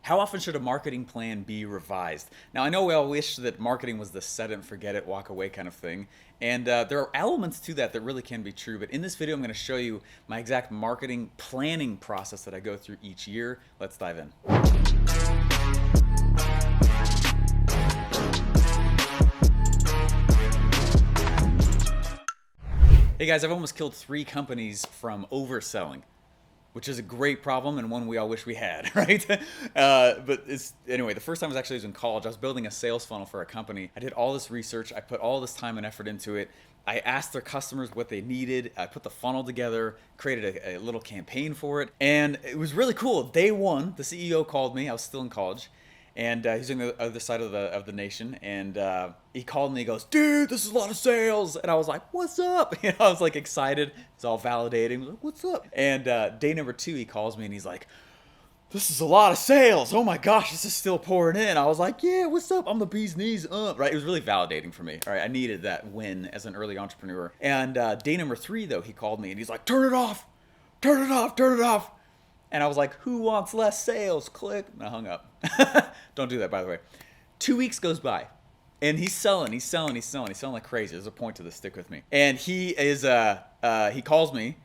How often should a marketing plan be revised? Now, I know we all wish that marketing was the set it and forget it, walk away kind of thing. And there are elements to that that really can be true. But in this video, I'm going to show you my exact marketing planning process that I go through each year. Let's dive in. Hey guys, I've almost killed 3 companies from overselling, which is a great problem and one we all wish we had, right? Anyway, the first time I was in college. I was building a sales funnel for a company. I did all this research. I put all this time and effort into it. I asked their customers what they needed. I put the funnel together, created a little campaign for it. And it was really cool. Day one, the CEO called me. I was still in college. And he's on the other side of the nation, and he called me. He goes, "Dude, this is a lot of sales." And I was like, "What's up?" I was like excited. It's all validating. I was like, "What's up?" And day number 2, he calls me and he's like, "This is a lot of sales. Oh my gosh, this is still pouring in." I was like, "Yeah, what's up? I'm the bee's knees up." Right? It was really validating for me. All right, I needed that win as an early entrepreneur. And day number 3, though, he called me and he's like, "Turn it off, turn it off, turn it off." And I was like, "Who wants less sales?" Click. And I hung up. Don't do that, by the way. 2 weeks goes by, and he's selling like crazy. There's a point to this. Stick with me. And he calls me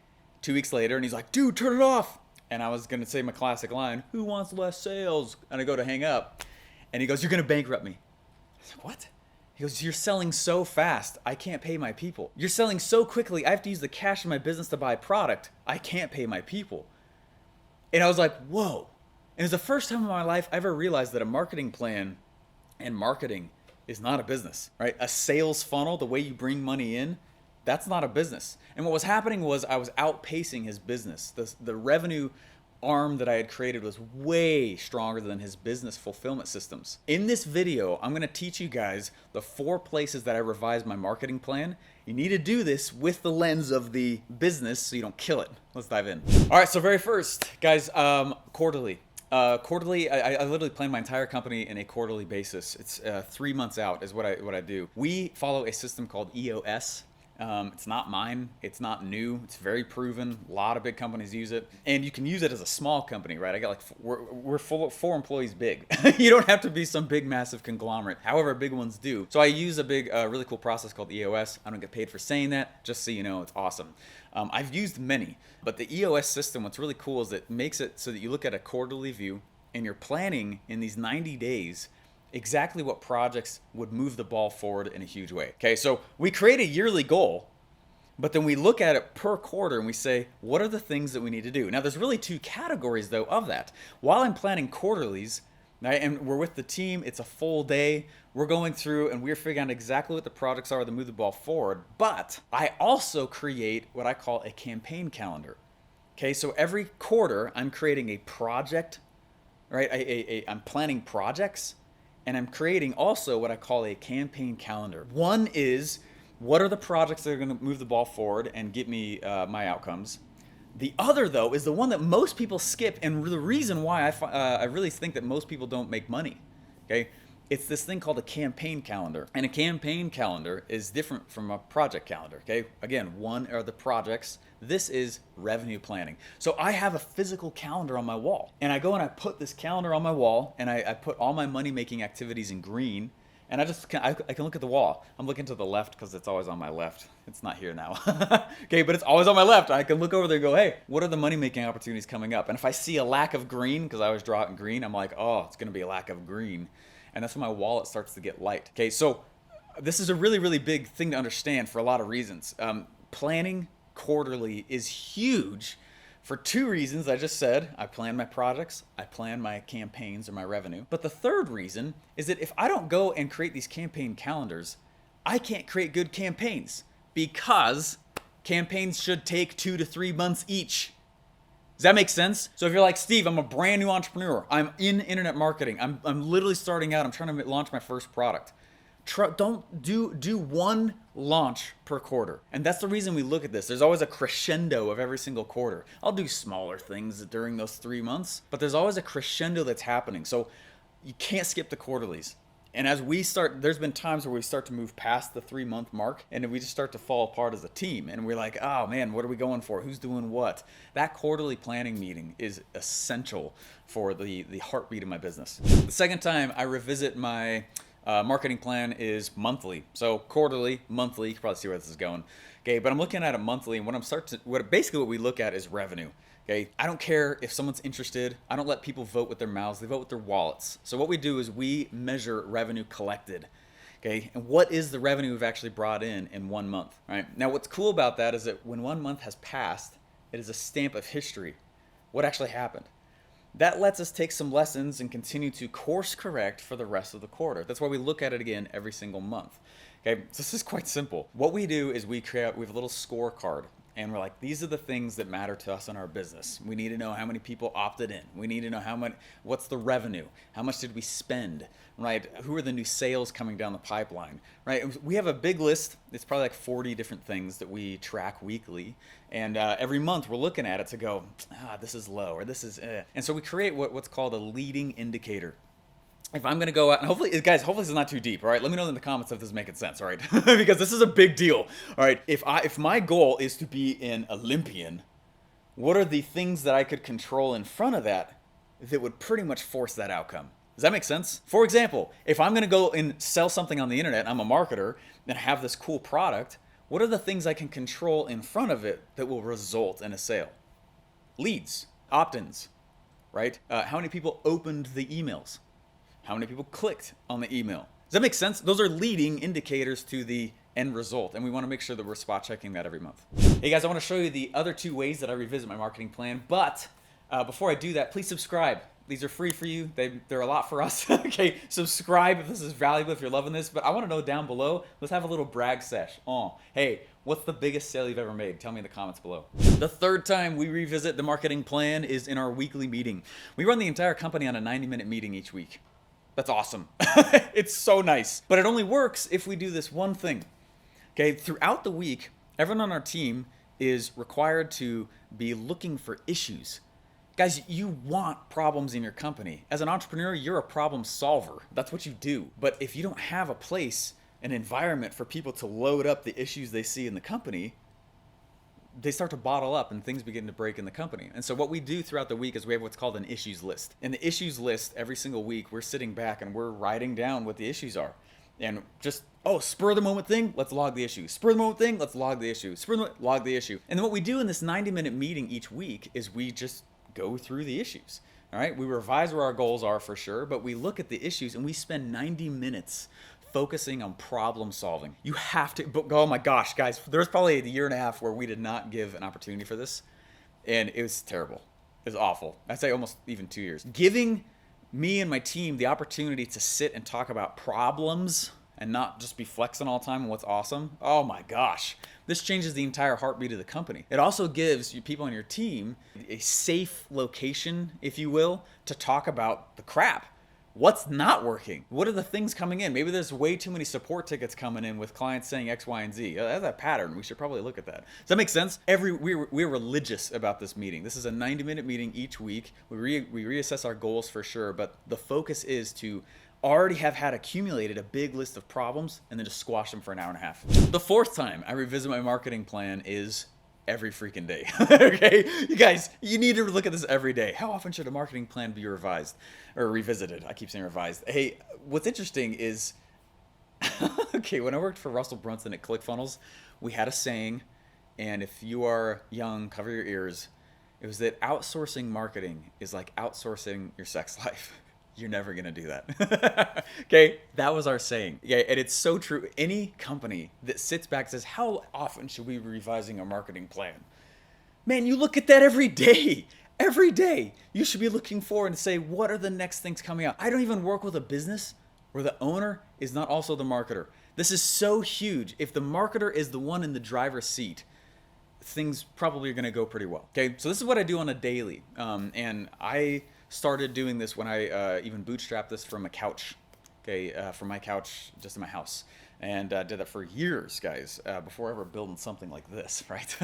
2 weeks later, and he's like, "Dude, turn it off." And I was gonna say my classic line, "Who wants less sales?" And I go to hang up, and he goes, "You're gonna bankrupt me." I was like, "What?" He goes, "You're selling so fast, I can't pay my people. You're selling so quickly, I have to use the cash in my business to buy product. I can't pay my people." And I was like, whoa. And it was the first time in my life I ever realized that a marketing plan and marketing is not a business, right? A sales funnel, the way you bring money in, that's not a business. And what was happening was I was outpacing his business. The revenue arm that I had created was way stronger than his business fulfillment systems. In this video, I'm gonna teach you guys the 4 places that I revised my marketing plan. You need to do this with the lens of the business so you don't kill it. Let's dive in. All right, so very first, guys, quarterly. Quarterly, I literally plan my entire company in a quarterly basis. It's 3 months out is what I do. We follow a system called EOS. It's not mine. It's not new. It's very proven. A lot of big companies use it, and you can use it as a small company, right? I got we're full of 4 employees big. You don't have to be some big, massive conglomerate. However, big ones do. So I use a big, really cool process called EOS. I don't get paid for saying that. Just so you know, it's awesome. I've used many, but the EOS system, what's really cool is it makes it so that you look at a quarterly view, and you're planning in these 90 days exactly what projects would move the ball forward in a huge way. Okay, so we create a yearly goal, but then we look at it per quarter and we say, what are the things that we need to do? Now, there's really 2 categories, though, of that. While I'm planning quarterlies, right, and we're with the team, it's a full day, we're going through and we're figuring out exactly what the projects are that move the ball forward, but I also create what I call a campaign calendar. Okay, so every quarter, I'm creating a project, right? I'm planning projects, and I'm creating also what I call a campaign calendar. One is, what are the projects that are going to move the ball forward and get me my outcomes? The other, though, is the one that most people skip, and the reason why I really think that most people don't make money. Okay, it's this thing called a campaign calendar, and a campaign calendar is different from a project calendar. Okay, again, one are the projects. This is revenue planning. So I have a physical calendar on my wall, and I go and I put this calendar on my wall, and I put all my money-making activities in green, and I can look at the wall. I'm looking to the left because it's always on my left. It's not here now. Okay, but it's always on my left. I can look over there and go, hey, what are the money-making opportunities coming up? And if I see a lack of green, because I always draw it in green, I'm like, oh, it's going to be a lack of green. And that's when my wallet starts to get light. Okay, so this is a really, really big thing to understand for a lot of reasons. Planning quarterly is huge for 2 reasons. I just said, I plan my projects, I plan my campaigns or my revenue. But the third reason is that if I don't go and create these campaign calendars, I can't create good campaigns, because campaigns should take 2 to 3 months each. Does that make sense? So if you're like, Steve, I'm a brand new entrepreneur. I'm in internet marketing. I'm literally starting out. I'm trying to launch my first product. Don't do 1 launch per quarter. And that's the reason we look at this. There's always a crescendo of every single quarter. I'll do smaller things during those 3 months, but there's always a crescendo that's happening. So you can't skip the quarterlies. And as we start, there's been times where we start to move past the 3 month mark and we just start to fall apart as a team. And we're like, oh man, what are we going for? Who's doing what? That quarterly planning meeting is essential for the heartbeat of my business. The second time I revisit my marketing plan is monthly. So quarterly, monthly, you can probably see where this is going. Okay, but I'm looking at it monthly, and basically what we look at is revenue. Okay, I don't care if someone's interested. I don't let people vote with their mouths. They vote with their wallets. So what we do is we measure revenue collected. Okay, and what is the revenue we've actually brought in 1 month, right? Now what's cool about that is that when 1 month has passed, it is a stamp of history. What actually happened? That lets us take some lessons and continue to course correct for the rest of the quarter. That's why we look at it again every single month. Okay, so this is quite simple. What we do is we have a little scorecard, and we're like, these are the things that matter to us in our business. We need to know how many people opted in. We need to know what's the revenue? How much did we spend, right? Who are the new sales coming down the pipeline, right? We have a big list. It's probably like 40 different things that we track weekly. And every month we're looking at it to go, this is low, or this is, And so we create what's called a leading indicator. If I'm going to go out, and hopefully this is not too deep, all right? Let me know in the comments if this is making sense, all right? Because this is a big deal, all right? If my goal is to be an Olympian, what are the things that I could control in front of that would pretty much force that outcome? Does that make sense? For example, if I'm going to go and sell something on the internet, I'm a marketer, and have this cool product, what are the things I can control in front of it that will result in a sale? Leads, opt-ins, right? How many people opened the emails? How many people clicked on the email? Does that make sense? Those are leading indicators to the end result, and we want to make sure that we're spot checking that every month. Hey guys, I want to show you the other 2 ways that I revisit my marketing plan, but before I do that, please subscribe. These are free for you. They're a lot for us. Okay, subscribe if this is valuable, if you're loving this, but I want to know down below, let's have a little brag sesh. Hey, what's the biggest sale you've ever made? Tell me in the comments below. The third time we revisit the marketing plan is in our weekly meeting. We run the entire company on a 90-minute meeting each week. That's awesome. It's so nice. But it only works if we do this one thing. Okay, throughout the week, everyone on our team is required to be looking for issues. Guys, you want problems in your company. As an entrepreneur, you're a problem solver. That's what you do. But if you don't have a place, an environment for people to load up the issues they see in the company, they start to bottle up and things begin to break in the company. And so what we do throughout the week is we have what's called an issues list. In the issues list, every single week, we're sitting back and we're writing down what the issues are. And just, spur of the moment thing, let's log the issue. Spur of the moment thing, let's log the issue. Log the issue. And then what we do in this 90-minute meeting each week is we just go through the issues. All right, we revise where our goals are for sure, but we look at the issues and we spend 90 minutes focusing on problem solving. You have to, oh my gosh, guys, there's probably a year and a half where we did not give an opportunity for this, and it was terrible. It was awful. I'd say almost even 2 years. Giving me and my team the opportunity to sit and talk about problems and not just be flexing all the time on what's awesome. Oh my gosh. This changes the entire heartbeat of the company. It also gives you people on your team a safe location, if you will, to talk about the crap. What's not working? What are the things coming in? Maybe there's way too many support tickets coming in with clients saying X, Y, and Z. That's a pattern. We should probably look at that. Does that make sense? We're religious about this meeting. This is a 90-minute meeting each week. We reassess our goals for sure, but the focus is to already have had accumulated a big list of problems and then just squash them for an hour and a half. The fourth time I revisit my marketing plan is every freaking day. Okay, you guys, you need to look at this every day. How often should a marketing plan be revised or revisited? I keep saying revised. Hey, what's interesting is, okay, when I worked for Russell Brunson at ClickFunnels, we had a saying, and if you are young, cover your ears. It was that outsourcing marketing is like outsourcing your sex life. You're never going to do that. Okay, that was our saying. Yeah, and it's so true. Any company that sits back and says, how often should we be revising our marketing plan? Man, you look at that every day. Every day. You should be looking forward and say, what are the next things coming out? I don't even work with a business where the owner is not also the marketer. This is so huge. If the marketer is the one in the driver's seat, things probably are going to go pretty well. Okay, so this is what I do on a daily. And I started doing this when I even bootstrapped this from a couch, from my couch just in my house, and did that for years, guys, before ever building something like this, right?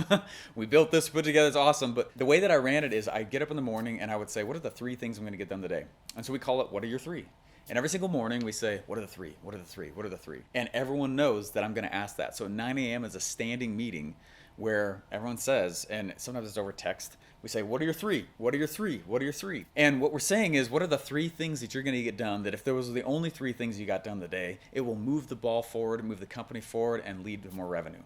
We built this, put it together, it's awesome, but the way that I ran it is I get up in the morning and I would say, what are the 3 things I'm going to get done today? And so we call it, what are your 3? And every single morning we say, what are the three? What are the three? What are the three? And everyone knows that I'm going to ask that. So 9 a.m. is a standing meeting where everyone says, and sometimes it's over text, we say, what are your three? What are your three? What are your three? And what we're saying is, what are the three things that you're going to get done that if there was the only three things you got done today, it will move the ball forward, move the company forward, and lead to more revenue.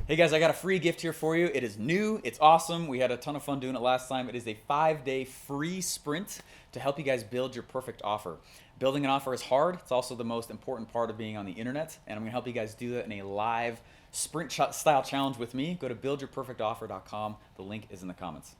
Hey guys, I got a free gift here for you. It is new, it's awesome. We had a ton of fun doing it last time. It is a 5-day free sprint to help you guys build your perfect offer. Building an offer is hard. It's also the most important part of being on the internet, and I'm gonna help you guys do that in a live sprint style challenge with me. Go to buildyourperfectoffer.com. The link is in the comments.